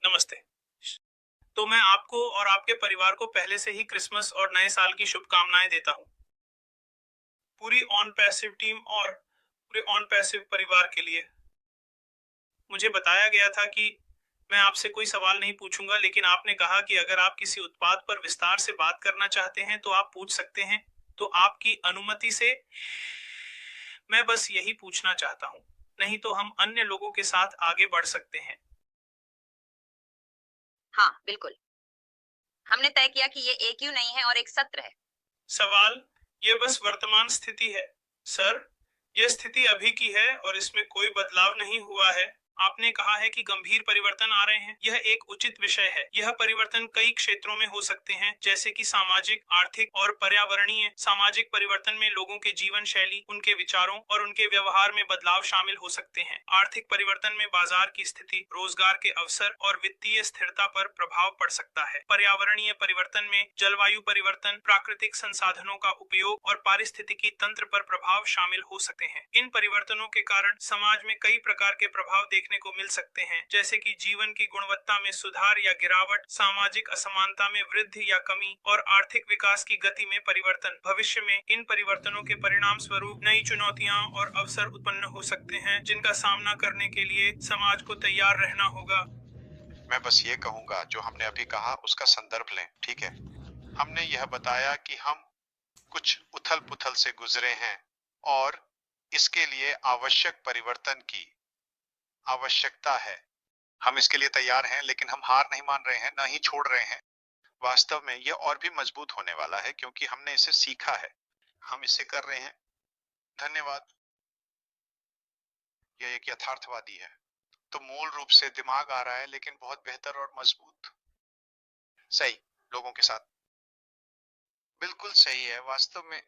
नमस्ते। तो मैं आपको और आपके परिवार को पहले से ही क्रिसमस और नए साल की शुभकामनाएं देता हूँ। पूरी ऑन पैसिव टीम और पूरे ऑन पैसिव परिवार के लिए। मुझे बताया गया था कि मैं आपसे कोई सवाल नहीं पूछूंगा, लेकिन आपने कहा कि अगर आप किसी उत्पाद पर विस्तार से बात करना चाहते हैं तो आप पूछ सकते हैं। तो आपकी अनुमति से मैं बस यही पूछना चाहता हूँ। नहीं तो हम अन्य लोगों के साथ आगे बढ़ सकते हैं। हाँ, बिल्कुल। हमने तय किया कि ये एक नहीं है और एक सत्र है। सवाल, ये बस वर्तमान स्थिति है सर। यह स्थिति अभी की है और इसमें कोई बदलाव नहीं हुआ है। आपने कहा है कि गंभीर परिवर्तन आ रहे हैं। यह एक उचित विषय है। यह परिवर्तन कई क्षेत्रों में हो सकते हैं, जैसे कि सामाजिक, आर्थिक और पर्यावरणीय। सामाजिक परिवर्तन में लोगों के जीवन शैली, उनके विचारों और उनके व्यवहार में बदलाव शामिल हो सकते हैं। आर्थिक परिवर्तन में बाजार की स्थिति, रोजगार के अवसर और वित्तीय स्थिरता पर प्रभाव पड़ सकता है। पर्यावरणीय परिवर्तन में जलवायु परिवर्तन, प्राकृतिक संसाधनों का उपयोग और पारिस्थितिकी तंत्र पर प्रभाव शामिल हो सकते हैं। इन परिवर्तनों के कारण समाज में कई प्रकार के प्रभाव देखने को मिल सकते हैं, जैसे कि जीवन की गुणवत्ता में सुधार या गिरावट, सामाजिक असमानता में वृद्धि या कमी और आर्थिक विकास की गति में परिवर्तन। भविष्य में इन परिवर्तनों के परिणाम स्वरूप नई चुनौतियां और अवसर उत्पन्न हो सकते हैं, जिनका सामना करने के लिए समाज को तैयार रहना होगा। मैं बस ये कहूंगा, जो हमने अभी कहा उसका संदर्भ लें, ठीक है? हमने यह बताया कि हम कुछ उथल पुथल से गुजरे हैं और इसके लिए आवश्यक परिवर्तन की आवश्यकता है। हम इसके लिए तैयार हैं, लेकिन हम हार नहीं मान रहे हैं, न ही छोड़ रहे हैं। वास्तव में यह और भी मजबूत होने वाला है, क्योंकि हमने इसे सीखा है। हम इसे कर रहे हैं। धन्यवाद। यह एक यथार्थवादी है। तो मूल रूप से दिमाग आ रहा है, लेकिन बहुत बेहतर और मजबूत। सही लोगों के साथ। बिल्कुल सही है। वास्तव में